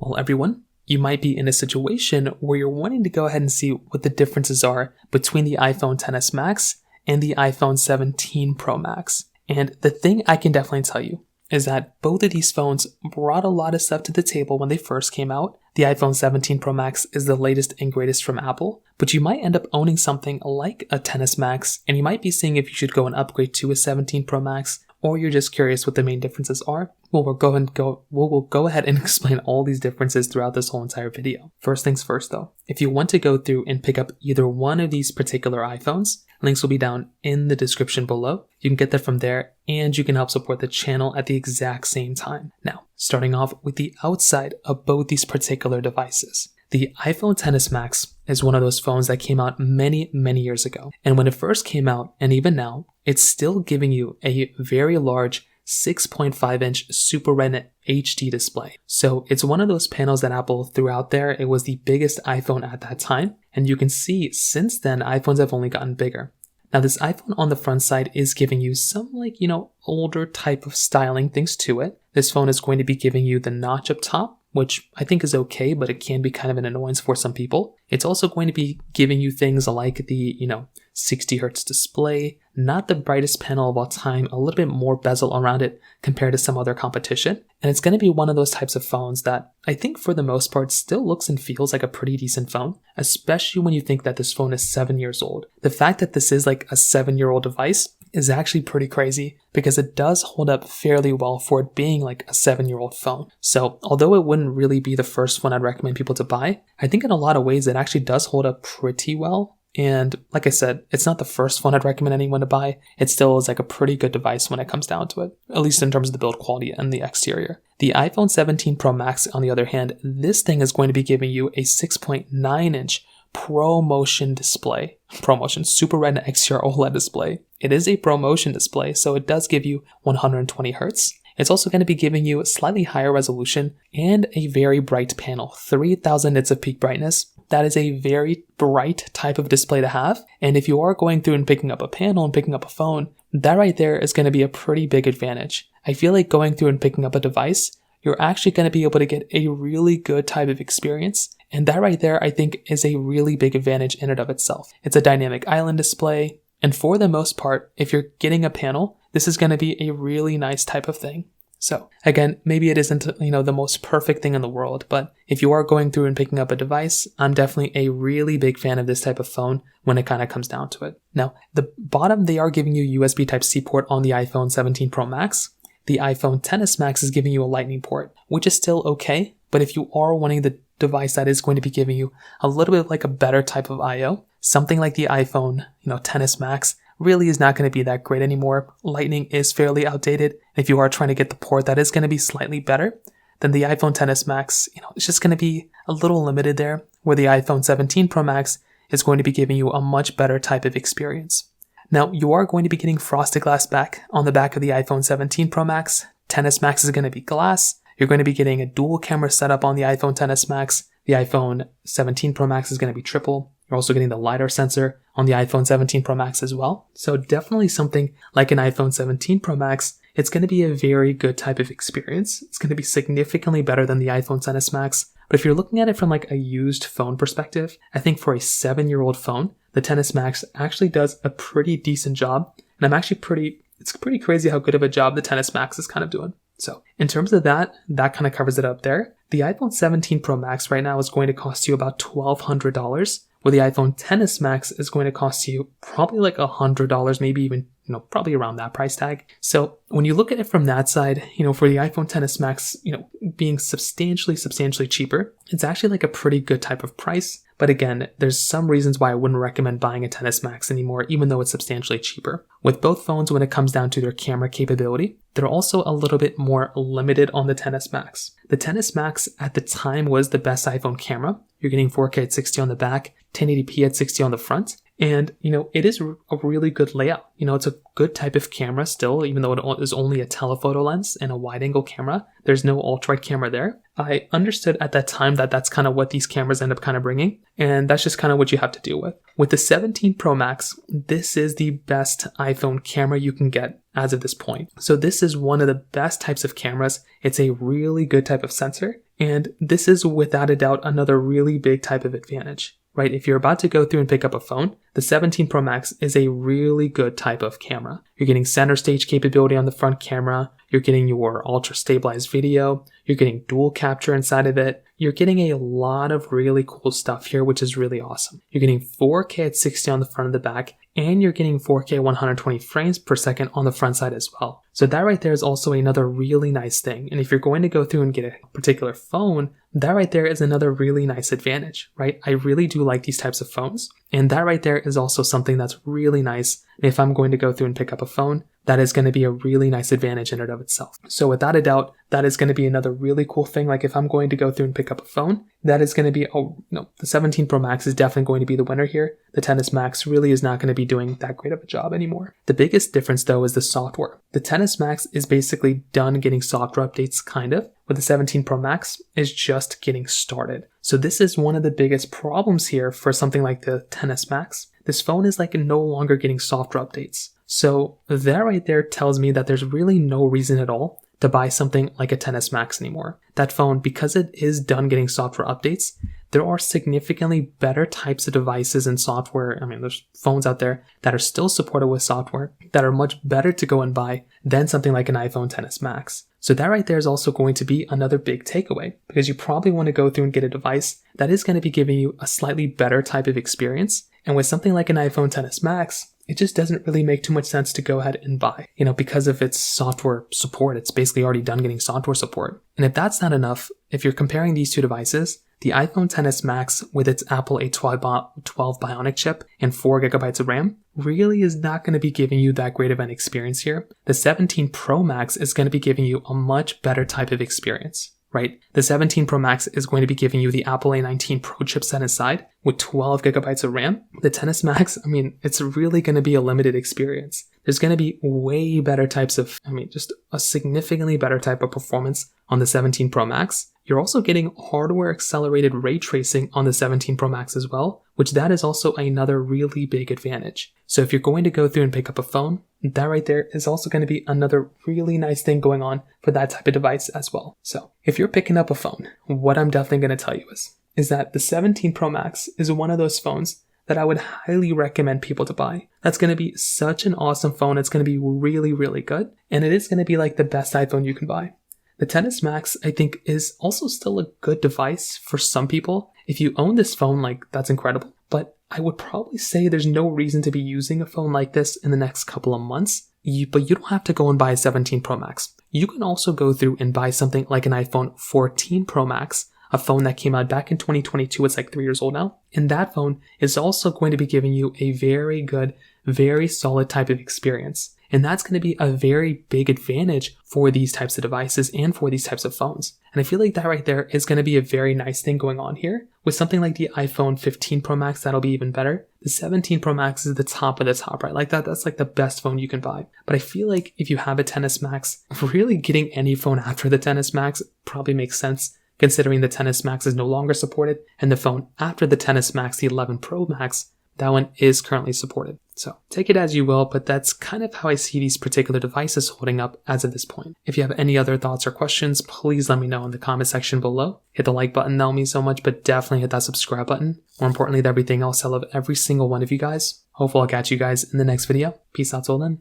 Well, everyone, you might be in a situation where you're wanting to go ahead and see what the differences are between the iPhone XS Max and the iPhone 17 Pro Max. And the thing I can definitely tell you is that both of these phones brought a lot of stuff to the table when they first came out. The iPhone 17 Pro Max is the latest and greatest from Apple, but you might end up owning something like a XS Max, and you might be seeing if you should go and upgrade to a 17 Pro Max, or you're just curious what the main differences are. We'll go ahead and explain all these differences throughout this whole entire video. First things first though, if you want to go through and pick up either one of these particular iPhones, links will be down in the description below. You can get that from there, and you can help support the channel at the exact same time. Now, starting off with the outside of both these particular devices. The iPhone XS Max is one of those phones that came out many, many years ago. And when it first came out, and even now, it's still giving you a very large 6.5-inch Super Retina HD display. So it's one of those panels that Apple threw out there. It was the biggest iPhone at that time. And you can see since then, iPhones have only gotten bigger. Now this iPhone on the front side is giving you some older type of styling things to it. This phone is going to be giving you the notch up top, which I think is okay, but it can be kind of an annoyance for some people. It's also going to be giving you things like the, 60 Hz display, not the brightest panel of all time, a little bit more bezel around it compared to some other competition. And it's going to be one of those types of phones that I think for the most part still looks and feels like a pretty decent phone, especially when you think that this phone is 7 years old. The fact that this is like a 7-year-old device is actually pretty crazy because it does hold up fairly well for it being like a 7-year-old phone. So although it wouldn't really be the first one I'd recommend people to buy, I think in a lot of ways it actually does hold up pretty well. And like I said, it's not the first one I'd recommend anyone to buy. It still is like a pretty good device when it comes down to it, at least in terms of the build quality and the exterior. The iPhone 17 Pro Max, on the other hand, this thing is going to be giving you a 6.9-inch ProMotion display. ProMotion Super Retina XDR OLED display. It is a ProMotion display, so it does give you 120 Hz. It's also going to be giving you a slightly higher resolution and a very bright panel, 3000 nits of peak brightness. That is a very bright type of display to have. And if you are going through and picking up a panel and picking up a phone, that right there is going to be a pretty big advantage. I feel like going through and picking up a device, you're actually going to be able to get a really good type of experience. And that right there, I think, is a really big advantage in and of itself. It's a dynamic island display. And for the most part, if you're getting a panel, this is going to be a really nice type of thing. So again, maybe it isn't, the most perfect thing in the world, but if you are going through and picking up a device, I'm definitely a really big fan of this type of phone when it kind of comes down to it. Now, the bottom, they are giving you USB Type-C port on the iPhone 17 Pro Max. The iPhone XS Max is giving you a Lightning port, which is still okay, but if you are wanting the device that is going to be giving you a little bit like a better type of I/O, something like the iPhone, XS Max, really is not going to be that great anymore. Lightning is fairly outdated. If you are trying to get the port that is going to be slightly better, then the iPhone XS Max, it's just going to be a little limited there, where the iPhone 17 Pro Max is going to be giving you a much better type of experience. Now, you are going to be getting frosted glass back on the back of the iPhone 17 Pro Max. XS Max is going to be glass. You're going to be getting a dual camera setup on the iPhone XS Max. The iPhone 17 Pro Max is going to be triple. You're also getting the LiDAR sensor on the iPhone 17 Pro Max as well. So definitely something like an iPhone 17 Pro Max. It's going to be a very good type of experience. It's going to be significantly better than the iPhone XS Max. But if you're looking at it from like a used phone perspective, I think for a 7-year-old phone, the XS Max actually does a pretty decent job. And it's pretty crazy how good of a job the XS Max is kind of doing. So in terms of that kind of covers it up there. The iPhone 17 Pro Max right now is going to cost you about $1,200. Where the iPhone XS Max is going to cost you probably like $100, maybe even, probably around that price tag. So when you look at it from that side, for the iPhone XS Max, being substantially cheaper, it's actually like a pretty good type of price. But again, there's some reasons why I wouldn't recommend buying a XS Max anymore, even though it's substantially cheaper. With both phones, when it comes down to their camera capability, they're also a little bit more limited on the XS Max. The XS Max at the time was the best iPhone camera. You're getting 4K at 60 on the back, 1080p at 60 on the front. And, it is a really good layout. It's a good type of camera still, even though it is only a telephoto lens and a wide angle camera. There's no ultra wide camera there. I understood at that time that that's kind of what these cameras end up kind of bringing. And that's just kind of what you have to deal with. With the 17 Pro Max, this is the best iPhone camera you can get as of this point. So this is one of the best types of cameras. It's a really good type of sensor. And this is without a doubt another really big type of advantage, right? If you're about to go through and pick up a phone, the 17 Pro Max is a really good type of camera. You're getting center stage capability on the front camera. You're getting your ultra stabilized video. You're getting dual capture inside of it. You're getting a lot of really cool stuff here, which is really awesome. You're getting 4K at 60 on the front and the back, and you're getting 4K 120 frames per second on the front side as well. So that right there is also another really nice thing. And if you're going to go through and get a particular phone, that right there is another really nice advantage, right? I really do like these types of phones. And that right there is also something that's really nice. If I'm going to go through and pick up a phone, that is going to be a really nice advantage in and of itself. So without a doubt, that is going to be another really cool thing. Like if I'm going to go through and pick up a phone, that is going to be, the 17 Pro Max is definitely going to be the winner here. The XS Max really is not going to be doing that great of a job anymore. The biggest difference though is the software. The XS Max is basically done getting software updates kind of, but the 17 Pro Max is just getting started. So this is one of the biggest problems here for something like the XS Max. This phone is like no longer getting software updates. So that right there tells me that there's really no reason at all to buy something like a XS Max anymore. That phone, because it is done getting software updates, there are significantly better types of devices and software. I mean, there's phones out there that are still supported with software that are much better to go and buy than something like an iPhone XS Max. So that right there is also going to be another big takeaway, because you probably want to go through and get a device that is going to be giving you a slightly better type of experience. And with something like an iPhone XS Max, it just doesn't really make too much sense to go ahead and buy, because of its software support. It's basically already done getting software support. And if that's not enough, if you're comparing these two devices, the iPhone XS Max with its Apple A12 Bionic chip and 4GB of RAM really is not going to be giving you that great of an experience here. The 17 Pro Max is going to be giving you a much better type of experience, right? The 17 Pro Max is going to be giving you the Apple A19 Pro chipset inside with 12GB of RAM. The XS Max, it's really going to be a limited experience. There's going to be way better types of, just a significantly better type of performance on the 17 Pro Max. You're also getting hardware accelerated ray tracing on the 17 Pro Max as well, which that is also another really big advantage. So if you're going to go through and pick up a phone, that right there is also going to be another really nice thing going on for that type of device as well. So if you're picking up a phone, what I'm definitely going to tell you is that the 17 Pro Max is one of those phones that I would highly recommend people to buy. That's going to be such an awesome phone. It's going to be really, really good. And it is going to be like the best iPhone you can buy. The XS Max, I think, is also still a good device for some people. If you own this phone, that's incredible. But I would probably say there's no reason to be using a phone like this in the next couple of months. But you don't have to go and buy a 17 Pro Max. You can also go through and buy something like an iPhone 14 Pro Max, a phone that came out back in 2022. It's like 3 years old now. And that phone is also going to be giving you a very good, very solid type of experience. And that's going to be a very big advantage for these types of devices and for these types of phones. And I feel like that right there is going to be a very nice thing going on here. With something like the iPhone 15 Pro Max, that'll be even better. The 17 Pro Max is the top of the top, right? That's like the best phone you can buy. But I feel like if you have a XS Max, really getting any phone after the XS Max probably makes sense, considering the XS Max is no longer supported, and the phone after the XS Max, the 11 Pro Max, that one is currently supported. So take it as you will, but that's kind of how I see these particular devices holding up as of this point. If you have any other thoughts or questions, please let me know in the comment section below. Hit the like button, that'll mean so much, but definitely hit that subscribe button. More importantly than everything else, I love every single one of you guys. Hopefully I'll catch you guys in the next video. Peace out till then.